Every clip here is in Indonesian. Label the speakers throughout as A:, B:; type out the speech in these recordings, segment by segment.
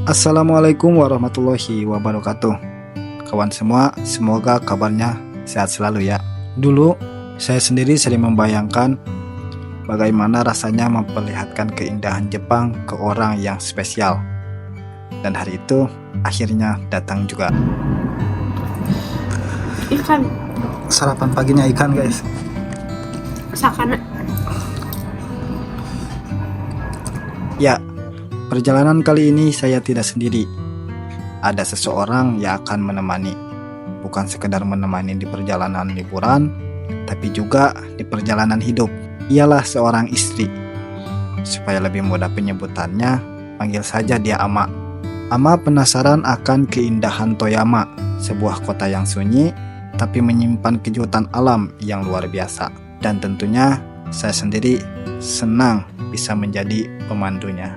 A: Assalamualaikum warahmatullahi wabarakatuh. Kawan semua, semoga kabarnya sehat selalu ya. Dulu, saya sendiri sering membayangkan bagaimana rasanya memperlihatkan keindahan Jepang ke orang yang spesial. Dan hari itu akhirnya datang juga.
B: Ikan.
A: Sarapan paginya ikan, guys.
B: Sakana.
A: Ya, perjalanan kali ini saya tidak sendiri. Ada seseorang yang akan menemani. Bukan sekedar menemani di perjalanan liburan, tapi juga di perjalanan hidup. Ialah seorang istri. Supaya lebih mudah penyebutannya, panggil saja dia Ama. Ama penasaran akan keindahan Toyama, sebuah kota yang sunyi, tapi menyimpan kejutan alam yang luar biasa. Dan tentunya, saya sendiri senang bisa menjadi pemandunya.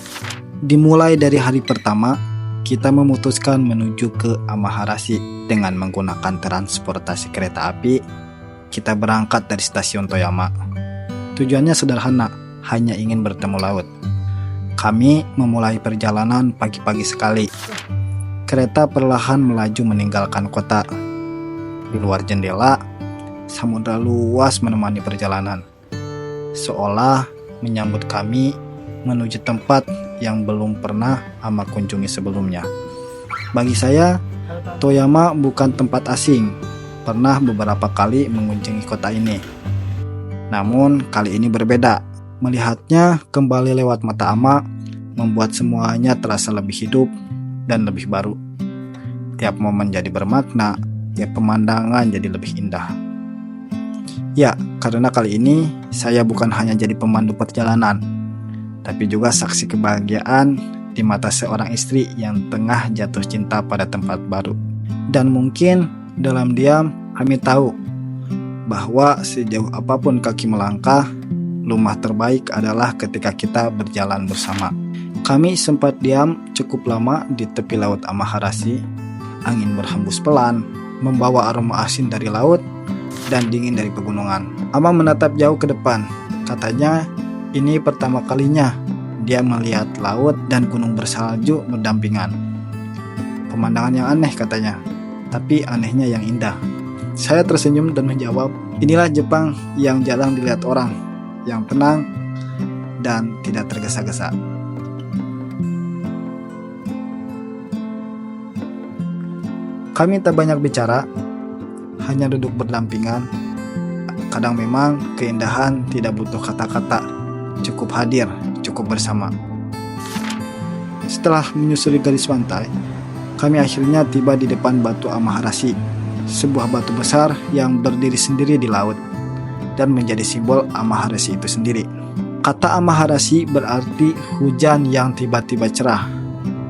A: Dimulai dari hari pertama, kita memutuskan menuju ke Amaharashi dengan menggunakan transportasi kereta api. Kita berangkat dari stasiun Toyama. Tujuannya sederhana, hanya ingin bertemu laut. Kami memulai perjalanan pagi-pagi sekali. Kereta perlahan melaju meninggalkan kota. Di luar jendela, samudra luas menemani perjalanan. Seolah menyambut kami menuju tempat yang belum pernah Ama kunjungi sebelumnya. Bagi saya, Toyama bukan tempat asing. Pernah beberapa kali mengunjungi kota ini. Namun kali ini berbeda. Melihatnya kembali lewat mata Ama membuat semuanya terasa lebih hidup dan lebih baru. Tiap momen jadi bermakna, tiap pemandangan jadi lebih indah. Ya, karena kali ini saya bukan hanya jadi pemandu perjalanan, tapi juga saksi kebahagiaan di mata seorang istri yang tengah jatuh cinta pada tempat baru. Dan mungkin dalam diam kami tahu bahwa sejauh apapun kaki melangkah, rumah terbaik adalah ketika kita berjalan bersama. Kami sempat diam cukup lama di tepi laut Amaharashi. Angin berhembus pelan, membawa aroma asin dari laut dan dingin dari pegunungan. Ama menatap jauh ke depan. Katanya ini pertama kalinya dia melihat laut dan gunung bersalju berdampingan. Pemandangan yang aneh katanya, tapi anehnya yang indah. Saya tersenyum dan menjawab, inilah Jepang yang jarang dilihat orang, yang tenang dan tidak tergesa-gesa. Kami tak banyak bicara, hanya duduk berdampingan. Kadang memang keindahan tidak butuh kata-kata, cukup hadir, cukup bersama. Setelah menyusuri garis pantai, kami akhirnya tiba di depan batu Amaharashi, sebuah batu besar yang berdiri sendiri di laut dan menjadi simbol Amaharashi itu sendiri. Kata Amaharashi berarti hujan yang tiba-tiba cerah.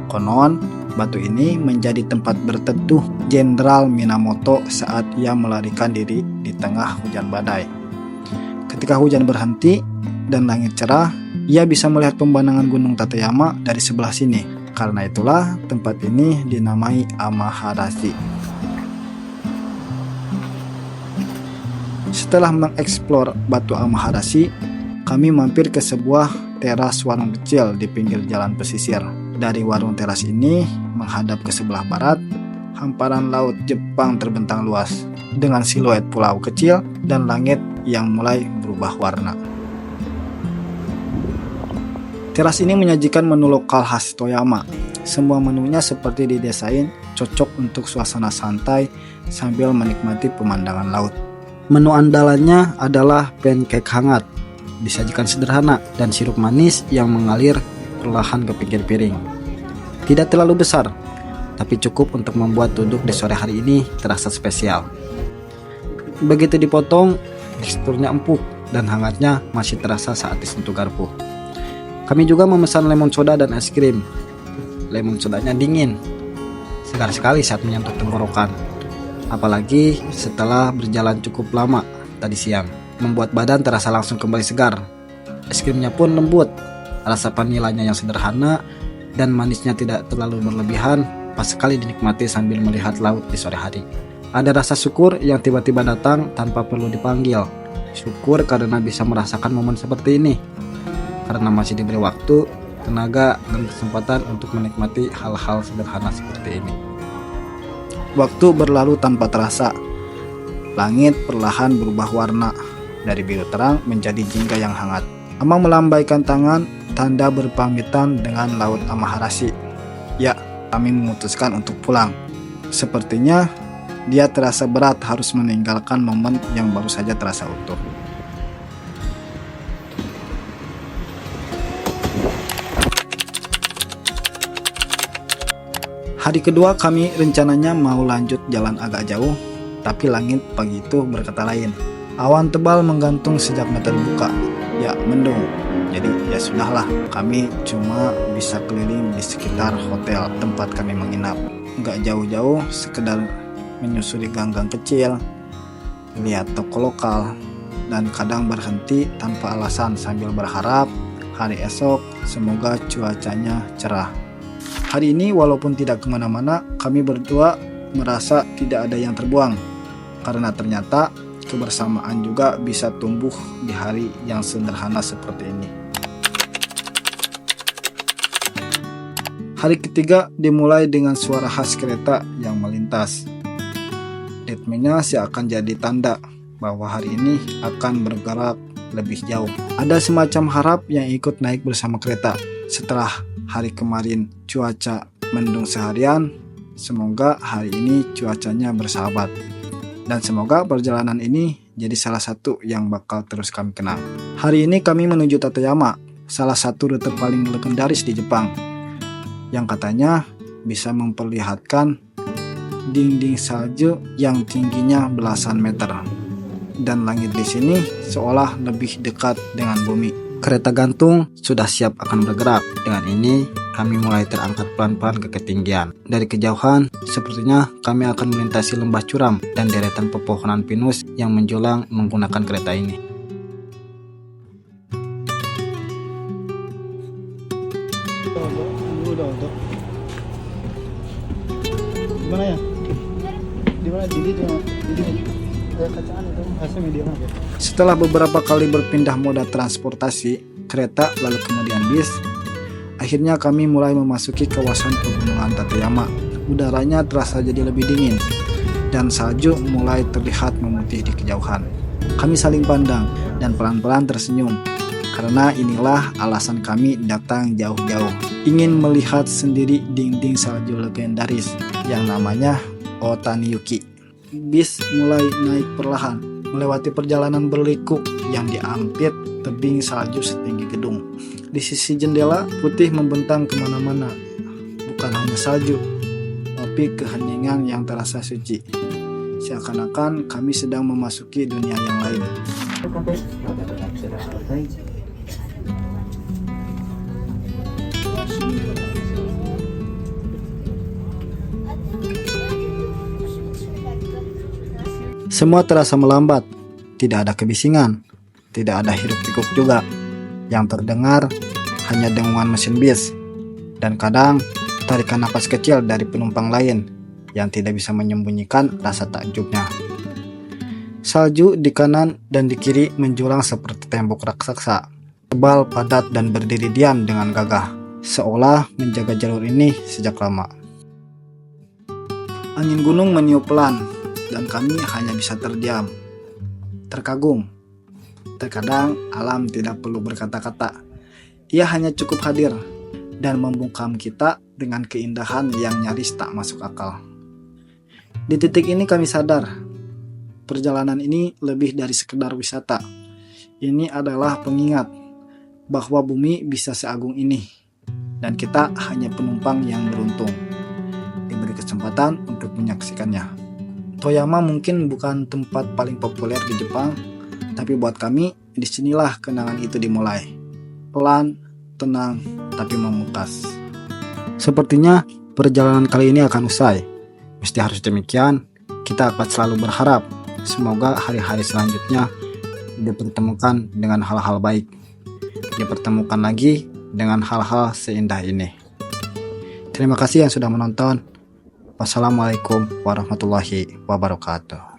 A: Konon, batu ini menjadi tempat berteduh Jenderal Minamoto saat ia melarikan diri di tengah hujan badai. Ketika hujan berhenti dan langit cerah, ia bisa melihat pemandangan Gunung Tateyama dari sebelah sini. Karena itulah tempat ini dinamai Amaharashi. Setelah mengeksplor batu Amaharashi, kami mampir ke sebuah teras warung kecil di pinggir jalan pesisir. Dari warung teras ini menghadap ke sebelah barat, hamparan laut Jepang terbentang luas dengan siluet pulau kecil dan langit yang mulai berubah warna. Teras ini menyajikan menu lokal khas Toyama. Semua menunya seperti didesain cocok untuk suasana santai sambil menikmati pemandangan laut. Menu andalannya adalah pancake hangat, disajikan sederhana, dan sirup manis yang mengalir perlahan ke pinggir piring. Tidak terlalu besar, tapi cukup untuk membuat duduk di sore hari ini terasa spesial. Begitu dipotong, teksturnya empuk dan hangatnya masih terasa saat disentuh garpu. Kami juga memesan lemon soda dan es krim. Lemon sodanya dingin, segar sekali saat menyentuh tenggorokan. Apalagi setelah berjalan cukup lama tadi siang, membuat badan terasa langsung kembali segar. Es krimnya pun lembut, rasa vanilanya yang sederhana dan manisnya tidak terlalu berlebihan, pas sekali dinikmati sambil melihat laut di sore hari. Ada rasa syukur yang tiba-tiba datang tanpa perlu dipanggil. Syukur karena bisa merasakan momen seperti ini. Karena masih diberi waktu, tenaga, dan kesempatan untuk menikmati hal-hal sederhana seperti ini. Waktu berlalu tanpa terasa. Langit perlahan berubah warna dari biru terang menjadi jingga yang hangat. Amang melambaikan tangan, tanda berpamitan dengan Laut Amaharasi. Ya, kami memutuskan untuk pulang. Sepertinya dia terasa berat harus meninggalkan momen yang baru saja terasa utuh. Hari kedua kami rencananya mau lanjut jalan agak jauh, tapi langit pagi itu berkata lain. Awan tebal menggantung sejak mata dibuka. Ya, mendung. Jadi ya sudahlah, kami cuma bisa keliling di sekitar hotel tempat kami menginap. Nggak jauh-jauh, sekedar menyusuri gang-gang kecil, lihat toko lokal, dan kadang berhenti tanpa alasan sambil berharap hari esok semoga cuacanya cerah. Hari ini walaupun tidak kemana-mana, kami berdua merasa tidak ada yang terbuang, karena ternyata kebersamaan juga bisa tumbuh di hari yang sederhana seperti ini. Hari ketiga dimulai dengan suara khas kereta yang melintas. Ritmenya seakan jadi tanda bahwa hari ini akan bergerak lebih jauh. Ada semacam harap yang ikut naik bersama kereta. Setelah hari kemarin cuaca mendung seharian, semoga hari ini cuacanya bersahabat. Dan semoga perjalanan ini jadi salah satu yang bakal terus kami kenang. Hari ini kami menuju Tateyama, salah satu rute paling legendaris di Jepang, yang katanya bisa memperlihatkan dinding salju yang tingginya belasan meter. Dan langit di sini seolah lebih dekat dengan bumi. Kereta gantung sudah siap akan bergerak. Dengan ini kami mulai terangkat pelan-pelan ke ketinggian. Dari kejauhan, sepertinya kami akan melintasi lembah curam dan deretan pepohonan pinus yang menjulang menggunakan kereta ini. Gimana ya? Dimana Setelah beberapa kali berpindah moda transportasi, kereta lalu kemudian bis, akhirnya kami mulai memasuki kawasan pegunungan Tateyama. Udaranya terasa jadi lebih dingin, dan salju mulai terlihat memutih di kejauhan. Kami saling pandang dan pelan-pelan tersenyum, karena inilah alasan kami datang jauh-jauh. Ingin melihat sendiri dinding salju legendaris yang namanya Otaniyuki. Bis mulai naik perlahan, melewati perjalanan berliku yang diampit tebing salju setinggi gedung. Di sisi jendela, putih membentang kemana-mana. Bukan hanya salju, tapi keheningan yang terasa suci. Seakan-akan kami sedang memasuki dunia yang lain. Semua terasa melambat, tidak ada kebisingan, tidak ada hiruk-pikuk juga. Yang terdengar hanya dengungan mesin bis, dan kadang tarikan napas kecil dari penumpang lain yang tidak bisa menyembunyikan rasa takjubnya. Salju di kanan dan di kiri menjulang seperti tembok raksasa, tebal, padat, dan berdiri diam dengan gagah, seolah menjaga jalur ini sejak lama. Angin gunung meniup pelan, dan kami hanya bisa terdiam, terkagum. Terkadang alam tidak perlu berkata-kata, ia hanya cukup hadir dan membungkam kita dengan keindahan yang nyaris tak masuk akal. Di titik ini kami sadar, perjalanan ini lebih dari sekedar wisata. Ini adalah pengingat bahwa bumi bisa seagung ini, dan kita hanya penumpang yang beruntung, diberi kesempatan untuk menyaksikannya. Toyama mungkin bukan tempat paling populer di Jepang, tapi buat kami, disinilah kenangan itu dimulai. Pelan, tenang, tapi memungkas. Sepertinya perjalanan kali ini akan usai. Mesti harus demikian, kita akan selalu berharap semoga hari-hari selanjutnya dipertemukan dengan hal-hal baik. Dipertemukan lagi dengan hal-hal seindah ini. Terima kasih yang sudah menonton. Wassalamualaikum warahmatullahi wabarakatuh.